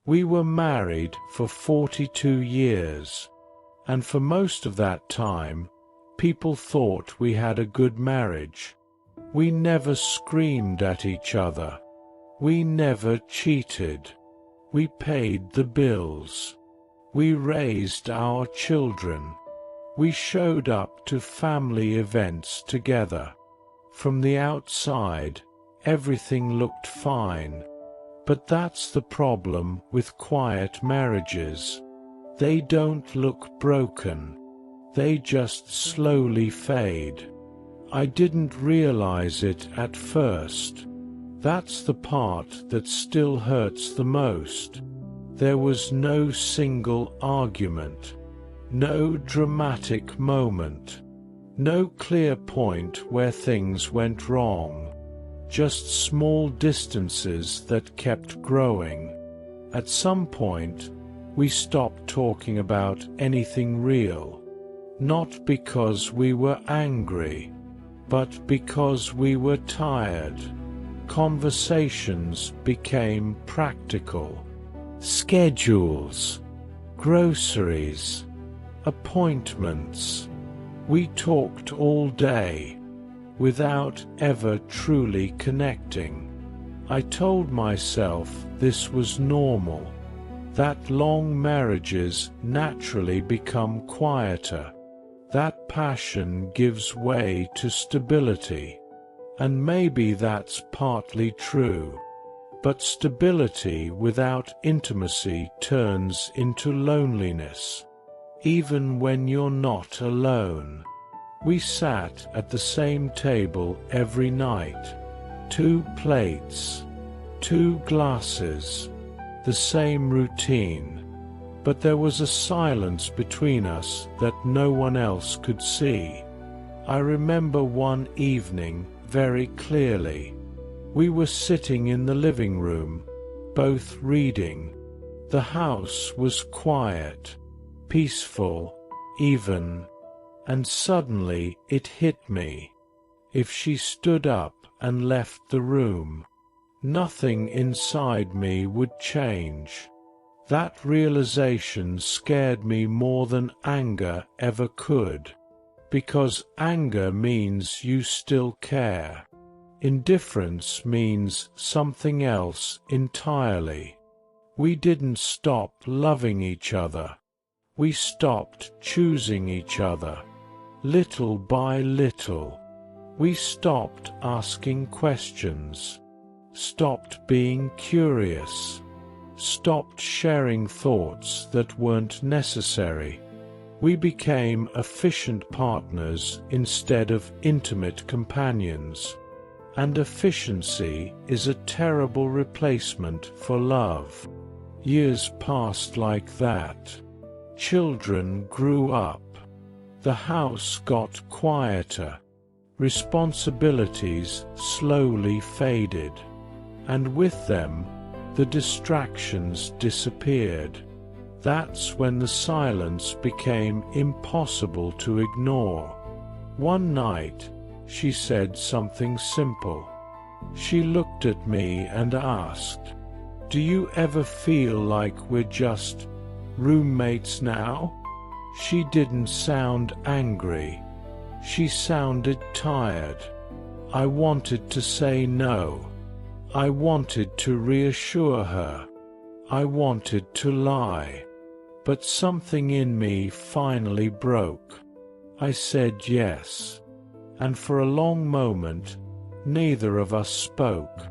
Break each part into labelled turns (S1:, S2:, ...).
S1: We were married for 42 years, and for most of that time, people thought we had a good marriage. We never screamed at each other. We never cheated. We paid the bills. We raised our children. We showed up to family events together. From the outside, everything looked fine. But that's the problem with quiet marriages. They don't look broken. They just slowly fade. I didn't realize it at first. That's the part that still hurts the most. There was no single argument, no dramatic moment, no clear point where things went wrong. Just small distances that kept growing. At some point, we stopped talking about anything real. Not because we were angry, but because we were tired. Conversations became practical. Schedules, groceries, appointments. We talked all day, without ever truly connecting. I told myself this was normal, that long marriages naturally become quieter, that passion gives way to stability. And maybe that's partly true. But stability without intimacy turns into loneliness, even when you're not alone. We sat at the same table every night. 2 plates, 2 glasses, the same routine. But there was a silence between us that no one else could see. I remember one evening very clearly. We were sitting in the living room, both reading. The house was quiet, peaceful, even. And suddenly it hit me. If she stood up and left the room, nothing inside me would change. That realization scared me more than anger ever could, because anger means you still care. Indifference means something else entirely. We didn't stop loving each other. We stopped choosing each other. Little by little, we stopped asking questions, stopped being curious, stopped sharing thoughts that weren't necessary. We became efficient partners instead of intimate companions. And efficiency is a terrible replacement for love. Years passed like that. Children grew up. The house got quieter. Responsibilities slowly faded. And with them, the distractions disappeared. That's when the silence became impossible to ignore. One night, she said something simple. She looked at me and asked, "Do you ever feel like we're just roommates now?" She didn't sound angry. She sounded tired. I wanted to say no. I wanted to reassure her. I wanted to lie. But something in me finally broke. I said yes. And for a long moment, neither of us spoke.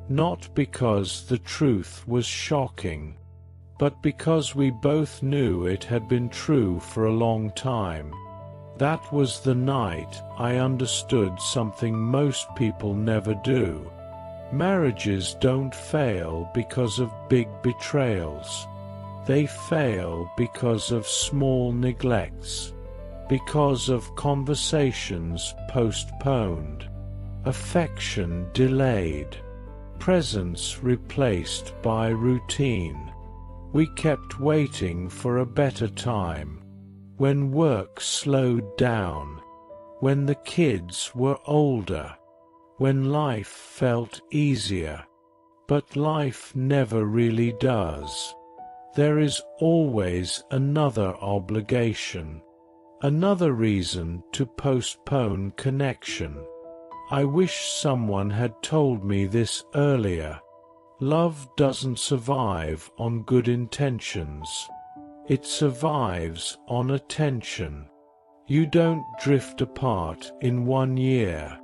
S1: Not because the truth was shocking, but because we both knew it had been true for a long time. That was the night I understood something most people never do. Marriages don't fail because of big betrayals. They fail because of small neglects, because of conversations postponed, affection delayed, presence replaced by routine. We kept waiting for a better time, when work slowed down, when the kids were older, when life felt easier. But life never really does. There is always another obligation, another reason to postpone connection. I wish someone had told me this earlier. Love doesn't survive on good intentions. It survives on attention. You don't drift apart in 1 year.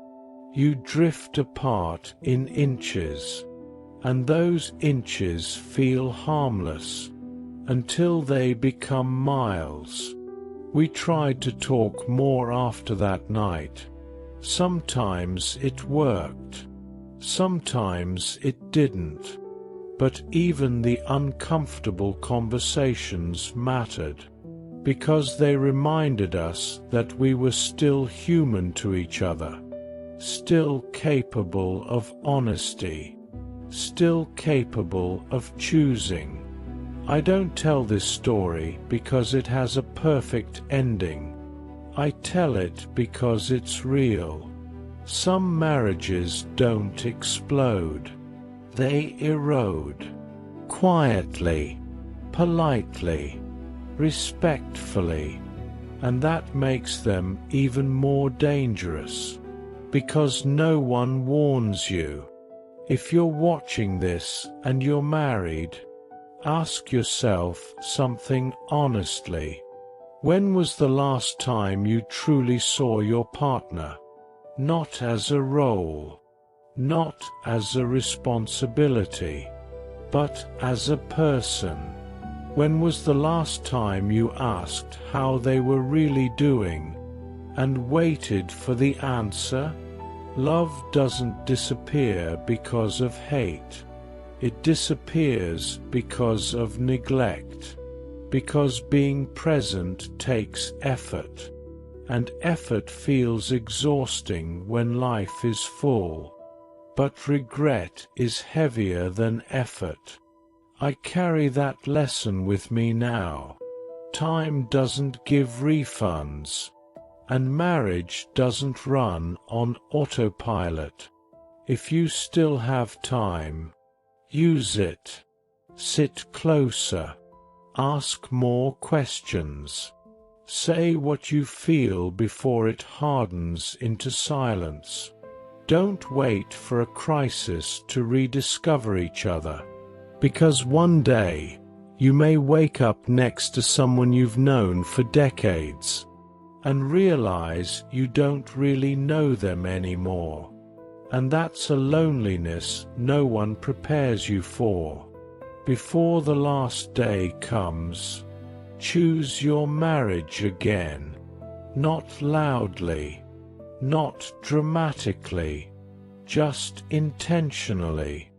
S1: You drift apart in inches, and those inches feel harmless until they become miles. We tried to talk more after that night. Sometimes it worked. Sometimes it didn't. But even the uncomfortable conversations mattered, because they reminded us that we were still human to each other, still capable of honesty, still capable of choosing. I don't tell this story because it has a perfect ending. I tell it because it's real. Some marriages don't explode. They erode. Quietly, politely, respectfully. And that makes them even more dangerous, because no one warns you. If you're watching this and you're married, ask yourself something honestly. When was the last time you truly saw your partner? Not as a role, not as a responsibility, but as a person. When was the last time you asked how they were really doing and waited for the answer? Love doesn't disappear because of hate. It disappears because of neglect, because being present takes effort, and effort feels exhausting when life is full. But regret is heavier than effort. I carry that lesson with me now. Time doesn't give refunds, and marriage doesn't run on autopilot. If you still have time, use it. Sit closer. Ask more questions. Say what you feel before it hardens into silence. Don't wait for a crisis to rediscover each other, because one day you may wake up next to someone you've known for decades and realize you don't really know them anymore. And that's a loneliness no one prepares you for. Before the last day comes, choose your marriage again. Not loudly, not dramatically, just intentionally.